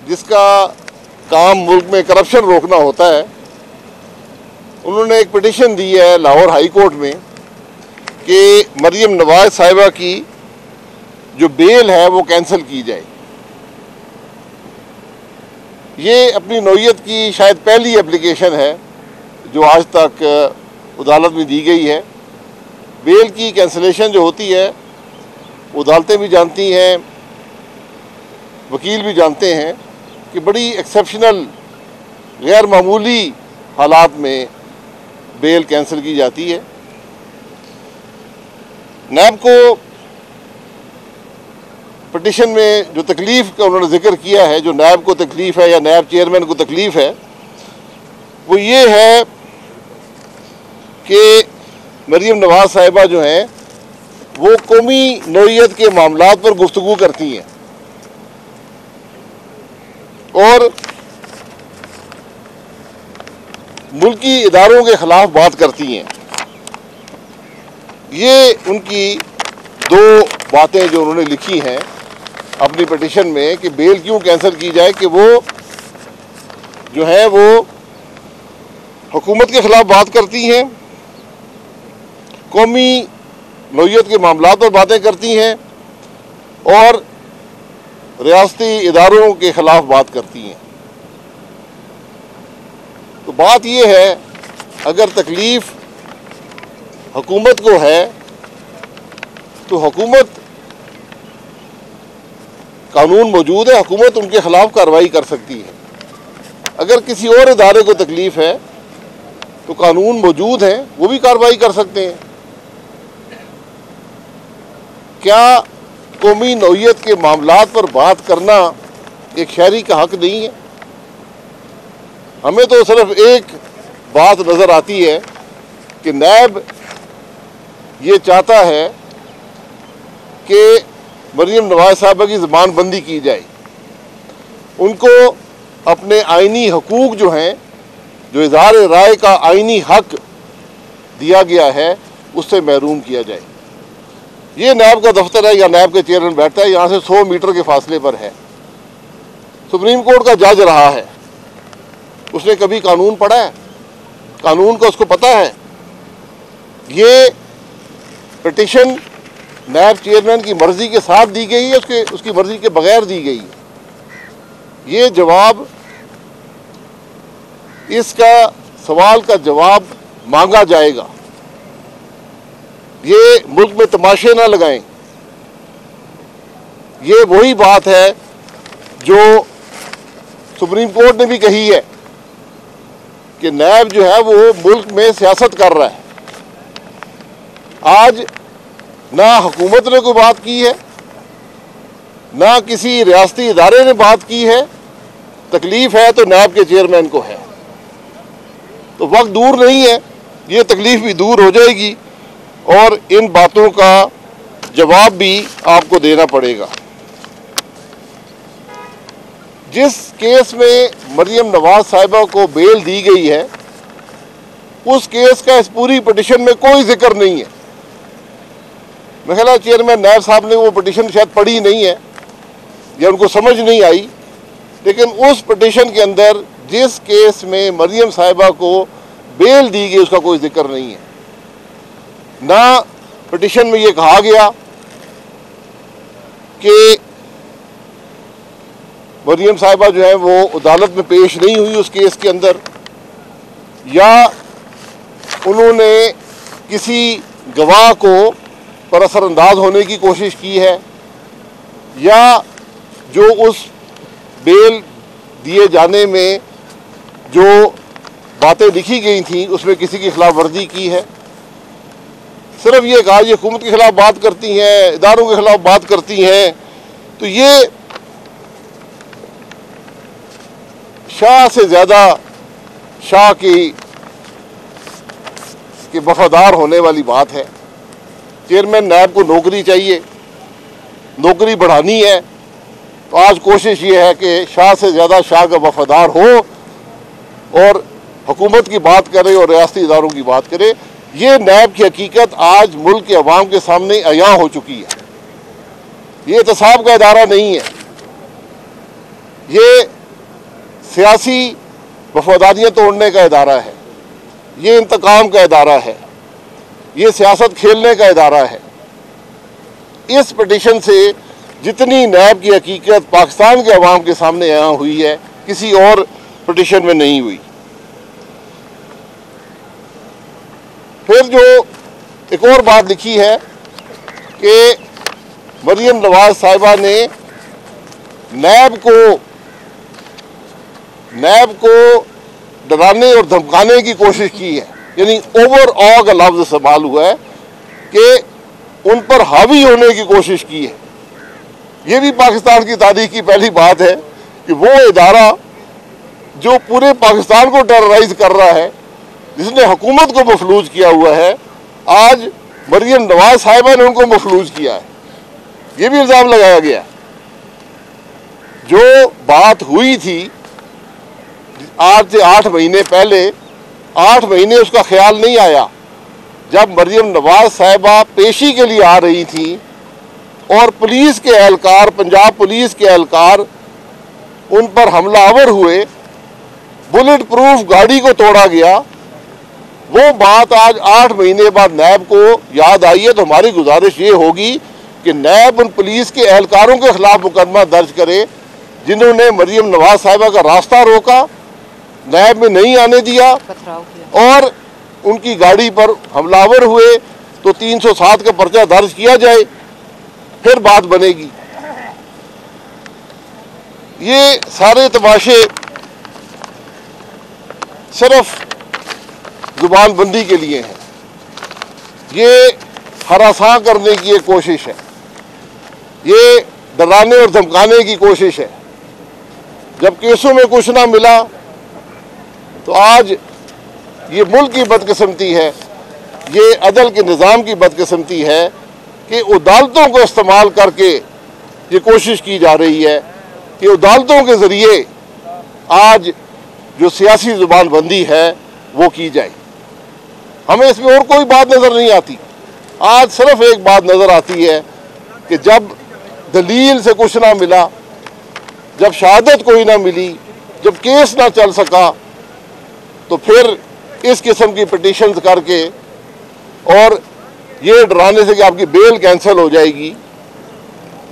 जिसका काम मुल्क में करप्शन रोकना होता है, उन्होंने एक पिटीशन दी है लाहौर हाई कोर्ट में कि मरियम नवाज साहिबा की जो बेल है वो कैंसिल की जाए। ये अपनी नौइयत की शायद पहली एप्लीकेशन है जो आज तक अदालत में दी गई है। बेल की कैंसिलेशन जो होती है अदालतें भी जानती हैं, वकील भी जानते हैं कि बड़ी एक्सेप्शनल गैर मामूली हालात में बेल कैंसिल की जाती है। नैब को पिटीशन में जो तकलीफ़ का उन्होंने जिक्र किया है, जो नैब को तकलीफ़ है या नैब चेयरमैन को तकलीफ़ है, वो ये है कि मरियम नवाज साहिबा जो हैं वो कौमी नौइयत के मामलात पर गुफ्तगू करती हैं और मुल्की इदारों के ख़िलाफ़ बात करती हैं। ये उनकी दो बातें जो उन्होंने लिखी हैं अपनी पिटीशन में कि बेल क्यों कैंसिल की जाए, कि वो जो है वो हुकूमत के ख़िलाफ़ बात करती हैं, कौमी नौइयत के मामलात पर बातें करती हैं और रियासती इदारों के ख़िलाफ़ बात करती हैं। तो बात ये है, अगर तकलीफ़ हुकूमत को है तो हुकूमत कानून मौजूद है, हुकूमत उनके ख़िलाफ़ कार्रवाई कर सकती है। अगर किसी और इदारे को तकलीफ़ है तो कानून मौजूद है, वो भी कार्रवाई कर सकते हैं। क्या कौमी नौइयत के मामलात पर बात करना एक शहरी का हक नहीं है? हमें तो सिर्फ एक बात नज़र आती है कि नैब ये चाहता है कि मरियम नवाज साहिबा की ज़बान बंदी की जाए, उनको अपने आइनी हकूक़ जो हैं, जो इज़हार राय का आइनी हक दिया गया है, उससे महरूम किया जाए। ये नैब का दफ्तर है या नैब के चेयरमैन बैठता है, यहाँ से 100 मीटर के फासले पर है। सुप्रीम कोर्ट का जज रहा है, उसने कभी कानून पढ़ा है? कानून का उसको पता है? ये पिटीशन नैब चेयरमैन की मर्जी के साथ दी गई है, उसकी मर्जी के बगैर दी गई है। ये जवाब, इसका सवाल का जवाब मांगा जाएगा। ये मुल्क में तमाशे ना लगाएं। ये वही बात है जो सुप्रीम कोर्ट ने भी कही है कि नैब जो है वो मुल्क में सियासत कर रहा है। आज ना हुकूमत ने कोई बात की है, ना किसी रियासती इदारे ने बात की है। तकलीफ़ है तो नैब के चेयरमैन को है। तो वक्त दूर नहीं है, ये तकलीफ़ भी दूर हो जाएगी और इन बातों का जवाब भी आपको देना पड़ेगा। जिस केस में मरियम नवाज साहिबा को बेल दी गई है, उस केस का इस पूरी पिटीशन में कोई जिक्र नहीं है। मेरे ख्याल चेयरमैन नैब साहब ने वो पिटीशन शायद पढ़ी नहीं है या उनको समझ नहीं आई, लेकिन उस पिटीशन के अंदर जिस केस में मरियम साहिबा को बेल दी गई उसका कोई जिक्र नहीं है। ना पिटीशन में ये कहा गया कि मरियम साहिबा जो है वो अदालत में पेश नहीं हुई उस केस के अंदर, या उन्होंने किसी गवाह को पर असरअंदाज होने की कोशिश की है, या जो उस बेल दिए जाने में जो बातें लिखी गई थी उसमें किसी की खिलाफ वर्जी की है। सिर्फ ये कहा ये हुकूमत के खिलाफ बात करती हैं, इदारों के खिलाफ बात करती हैं। तो ये शाह से ज़्यादा शाह की वफादार होने वाली बात है। चेयरमैन नैब को नौकरी चाहिए, नौकरी बढ़ानी है, तो आज कोशिश ये है कि शाह से ज़्यादा शाह का वफादार हो और हुकूमत की बात करे और रियासती इदारों की बात करे। ये नैब की हकीकत आज मुल्क के अवाम के सामने अयां हो चुकी है। ये एहतसाब का इदारा नहीं है, ये सियासी वफादारियाँ तोड़ने का इदारा है, ये इंतकाम का इदारा है, ये सियासत खेलने का इदारा है। इस पिटीशन से जितनी नैब की हकीकत पाकिस्तान के अवाम के सामने यहाँ हुई है, किसी और पिटीशन में नहीं हुई। फिर जो एक और बात लिखी है कि मरियम नवाज साहिबा ने नैब को डराने और धमकाने की कोशिश की है, यानी ओवरऑल का लफ्ज इस्तेमाल हुआ है कि उन पर हावी होने की कोशिश की है। ये भी पाकिस्तान की तारीख की पहली बात है कि वो इदारा जो पूरे पाकिस्तान को टेरराइज कर रहा है, जिसने हुकूमत को मफलूज किया हुआ है, आज मरियम नवाज साहिबा ने उनको मफलूज किया है। ये भी इल्ज़ाम लगाया गया। जो बात हुई थी आज से 8 महीने पहले, 8 महीने उसका ख्याल नहीं आया जब मरियम नवाज साहिबा पेशी के लिए आ रही थी और पुलिस के एहलकार, पंजाब पुलिस के एहलकार उन पर हमलावर हुए, बुलेट प्रूफ गाड़ी को तोड़ा गया। वो बात आज 8 महीने बाद नैब को याद आई है। तो हमारी गुजारिश ये होगी कि नैब उन पुलिस के एहलकारों के खिलाफ मुकदमा दर्ज करे जिन्होंने मरियम नवाज साहिबा का रास्ता रोका, नैब में नहीं आने दिया और उनकी गाड़ी पर हमलावर हुए तो 307 का पर्चा दर्ज किया जाए, फिर बात बनेगी। ये सारे तमाशे सिर्फ जुबानबंदी के लिए हैं, ये हरासा करने की एक कोशिश है, ये डराने और धमकाने की कोशिश है। जब केसों में कुछ ना मिला तो आज ये मुल्क की बदकिस्मती है, ये अदल के निज़ाम की बदकिस्मती है कि अदालतों को इस्तेमाल करके ये कोशिश की जा रही है कि अदालतों के ज़रिए आज जो सियासी ज़ुबानबंदी है वो की जाए। हमें इसमें और कोई बात नज़र नहीं आती। आज सिर्फ एक बात नज़र आती है कि जब दलील से कुछ ना मिला, जब शहादत कोई ना मिली, जब केस ना चल सका, तो फिर इस किस्म की पिटीशन करके और ये डराने से कि आपकी बेल कैंसिल हो जाएगी,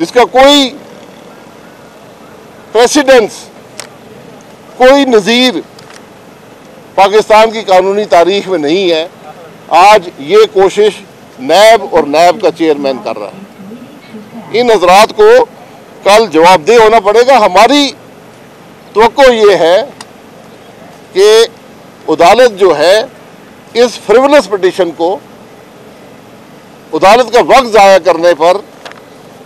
जिसका कोई प्रेसिडेंस, कोई नज़ीर पाकिस्तान की कानूनी तारीख में नहीं है, आज ये कोशिश नैब और नैब का चेयरमैन कर रहा है। इन हजरात को कल जवाबदेह होना पड़ेगा। हमारी तवक्को ये है कि अदालत जो है इस फ्रिवलस पिटीशन को, अदालत का वक्त ज़ाया करने पर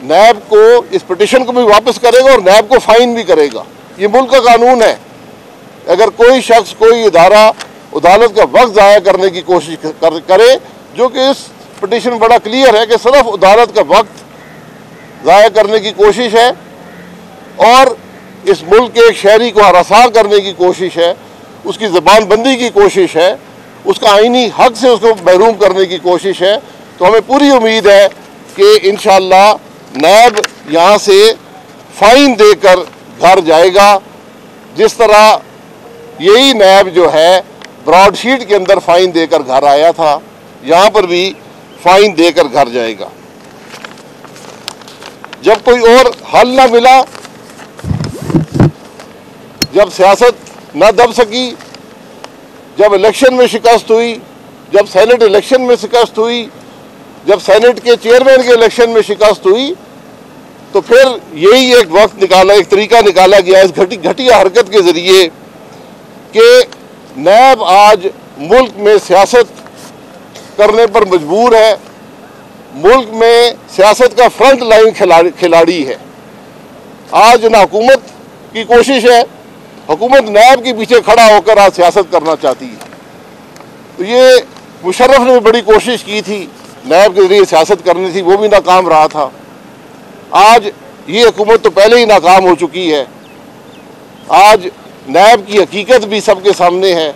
नैब को इस पिटीशन को भी वापस करेगा और नैब को फाइन भी करेगा। ये मुल्क का कानून है। अगर कोई शख्स, कोई इदारा अदालत का वक्त ज़ाया करने की कोशिश करे, जो कि इस पिटीशन बड़ा क्लियर है कि सिर्फ अदालत का वक्त ज़ाया करने की कोशिश है और इस मुल्क के एक शहरी को हरासा करने की कोशिश है, उसकी ज़बानबंदी की कोशिश है, उसका आईनी हक से उसको महरूम करने की कोशिश है, तो हमें पूरी उम्मीद है कि इंशाअल्लाह नैब यहाँ से फ़ाइन देकर घर जाएगा। जिस तरह यही नैब जो है ब्रॉडशीट के अंदर फ़ाइन देकर घर आया था, यहाँ पर भी फ़ाइन देकर घर जाएगा। जब कोई और हल ना मिला, जब सियासत ना दब सकी, जब इलेक्शन में शिकस्त हुई, जब सेनेट इलेक्शन में शिकस्त हुई, जब सेनेट के चेयरमैन के इलेक्शन में शिकस्त हुई, तो फिर यही एक वक्त निकाला, एक तरीका निकाला गया इस घटिया हरकत के ज़रिए कि नैब आज मुल्क में सियासत करने पर मजबूर है, मुल्क में सियासत का फ्रंट लाइन खिलाड़ी है। आज ना हुकूमत की कोशिश है, हुकूमत नैब के पीछे खड़ा होकर आज सियासत करना चाहती है। तो ये मुशर्रफ ने भी बड़ी कोशिश की थी, नैब के जरिए सियासत करनी थी, वो भी नाकाम रहा था। आज ये हुकूमत तो पहले ही नाकाम हो चुकी है। आज नैब की हकीकत भी सबके सामने है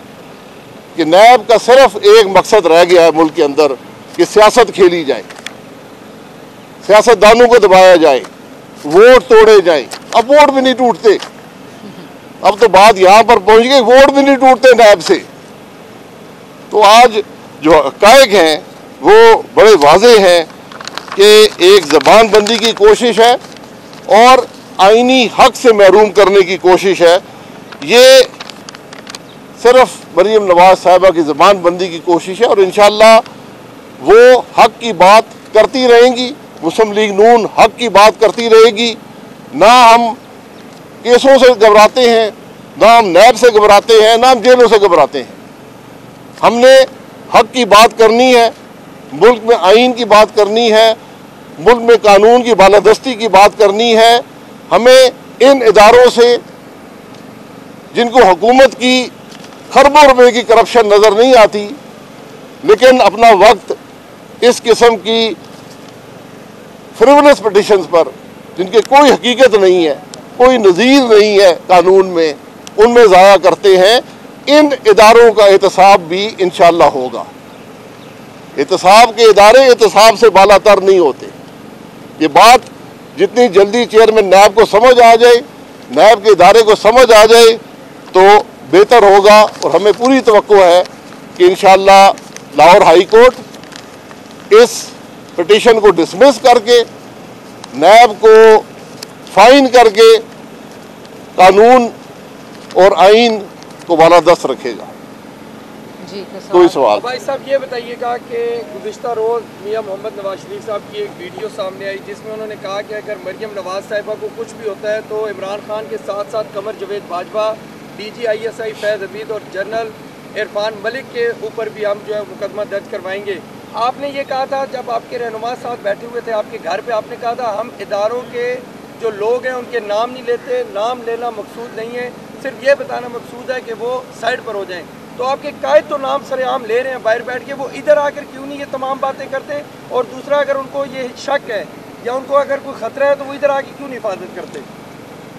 कि नैब का सिर्फ एक मकसद रह गया है मुल्क के अंदर कि सियासत खेली जाए, सियासतदानों को दबाया जाए, वोट तोड़े जाए। अब वोट भी नहीं टूटते, अब तो बात यहाँ पर पहुँच गई, वोट भी नहीं टूटते नैब से। तो आज जो हक़ाइक़ हैं वो बड़े वाज़े हैं कि एक ज़बानबंदी की कोशिश है और आइनी हक से महरूम करने की कोशिश है। ये सिर्फ मरीम नवाज़ साहिबा की ज़बानबंदी की कोशिश है और इंशाअल्लाह वो हक की बात करती रहेंगी। मुस्लिम लीग नून हक की बात करती रहेगी। ना हम केसों से घबराते हैं, ना हम नैब से घबराते हैं, ना हम जेलों से घबराते हैं। हमने हक की बात करनी है, मुल्क में आइन की बात करनी है, मुल्क में कानून की बालादस्ती की बात करनी है। हमें इन इदारों से जिनको हुकूमत की खरबों रुपए की करप्शन नज़र नहीं आती, लेकिन अपना वक्त इस किस्म की फ्रिवलस पिटिशंस पर जिनके कोई हकीकत नहीं है, कोई नज़ीर नहीं है कानून में, उनमें ज़ाया करते हैं। इन इदारों का एहतसाब भी इंशाअल्लाह होगा। एहतसाब के इदारे एहतसाब से बालातर नहीं होते। ये बात जितनी जल्दी चेयरमैन नैब को समझ आ जाए, नैब के इदारे को समझ आ जाए तो बेहतर होगा। और हमें पूरी तवक्को है कि इंशाअल्लाह लाहौर हाई कोर्ट इस पिटीशन को डिसमिस करके नैब को फाइन करके कानून और आइन को बालादस्त रखेगा। कोई सवाल? भाई साहब ये बताइएगा कि गुज़िश्ता रोज़ मियां मोहम्मद नवाज शरीफ साहब की एक वीडियो सामने आई जिसमें उन्होंने कहा कि अगर मरियम नवाज साहिबा को कुछ भी होता है तो इमरान खान के साथ साथ कमर जवेद बाजवा, DGISI फैज़ हमीद और जनरल इरफान मलिक के ऊपर भी हम जो है मुकदमा दर्ज करवाएंगे। आपने ये कहा था जब आपके रहनुमा साथ बैठे हुए थे आपके घर पे, आपने कहा था हम इदारों के जो लोग हैं उनके नाम नहीं लेते, नाम लेना मकसूद नहीं है, सिर्फ ये बताना मकसूद है कि वो साइड पर हो जाएं। तो आपके कायद तो नाम सरेआम ले रहे हैं बाहर बैठ के, वो इधर आकर क्यों नहीं ये तमाम बातें करते? और दूसरा, अगर उनको ये शक है या उनको अगर कोई ख़तरा है तो वो इधर आके क्यों नहीं हिफाजत करते?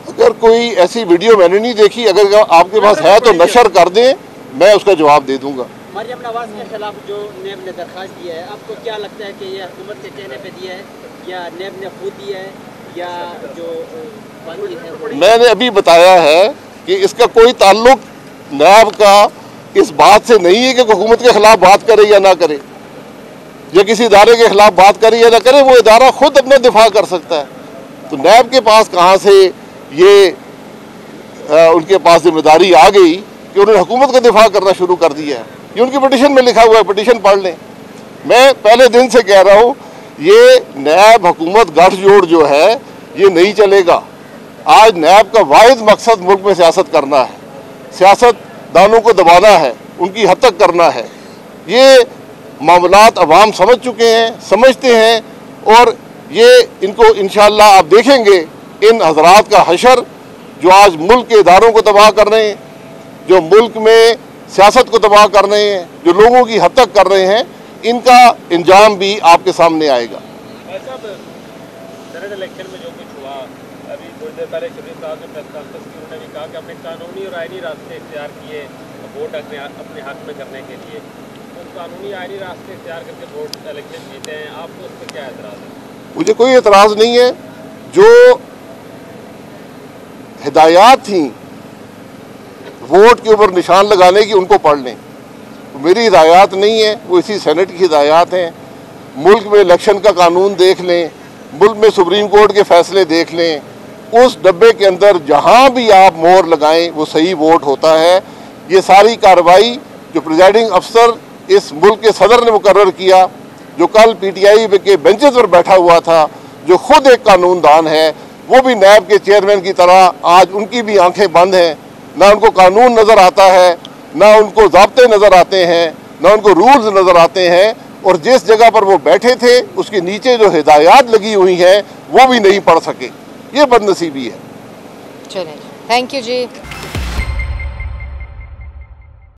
अगर कोई ऐसी वीडियो मैंने नहीं देखी, अगर आपके पास है तो नशर कर दें, मैं उसका जवाब दे दूंगा। मरियम नवाज के खिलाफ जो नेब ने दरख्वास्त दिया है, आपको क्या लगता है कि यह हुकूमत के कहने पे दिया है या नेब ने खुद दिया है या जो बाकी है? मैंने अभी बताया है कि इसका कोई ताल्लुक नैब का इस बात से नहीं है कि हुकूमत के खिलाफ बात करे या ना करे, या किसी इदारे के खिलाफ बात करे या ना करे। वो इदारा खुद अपना दिफा कर सकता है। तो नैब के पास कहाँ से ये उनके पास जिम्मेदारी आ गई कि उन्होंने हुकूमत का दिफा करना शुरू कर दिया है? ये उनकी पिटीशन में लिखा हुआ है, पिटीशन पढ़ लें। मैं पहले दिन से कह रहा हूँ ये नैब हुकूमत गठजोड़ जो है ये नहीं चलेगा। आज नैब का वाहिद मकसद मुल्क में सियासत करना है, सियासतदानों को दबाना है, उनकी हद तक करना है। ये मामलात अवाम समझ चुके हैं, समझते हैं, और ये इनको इंशाअल्लाह आप देखेंगे इन हजरात का हशर जो आज मुल्क के इदारों को तबाह कर रहे हैं, जो मुल्क में सियासत को तबाह कर रहे हैं, जो लोगों की हद तक कर रहे हैं, इनका इंजाम भी आपके सामने आएगा। इलेक्शन में जो कुछ हुआ, अभी कुछ देर पहले शरीफ साहब ने प्रेस कॉन्फ्रेंस की, उन्होंने भी कहा कि हमने कानूनी और आईनी रास्ते इख्तियार किए वोट अपने हक में करने के लिए। तो कानूनी आईनी रास्ते इख्तियार करके वोट इलेक्शन जीते हैं, आपको उस पर क्या एतराज़ है? मुझे कोई एतराज़ नहीं है। जो हिदायत थी वोट के ऊपर निशान लगाने की, उनको पढ़ लें। मेरी हिदायत नहीं है, वो इसी सेनेट की हिदायत हैं। मुल्क में इलेक्शन का कानून देख लें, मुल्क में सुप्रीम कोर्ट के फैसले देख लें। उस डब्बे के अंदर जहां भी आप मोहर लगाएं वो सही वोट होता है। ये सारी कार्रवाई जो प्रिजाइडिंग अफसर इस मुल्क के सदर ने मुकर्रर किया, जो कल PTI के बेंचेस पर बैठा हुआ था, जो खुद एक कानूनदान है, वो भी नैब के चेयरमैन की तरह आज उनकी भी आंखें बंद हैं। ना उनको कानून नज़र आता है, ना उनको ज़ाब्ते नज़र आते हैं, ना उनको रूल्स नज़र आते हैं। और जिस जगह पर वो बैठे थे उसके नीचे जो हिदायत लगी हुई हैं वो भी नहीं पढ़ सके। ये बदनसीबी है। चलिए, थैंक यू जी।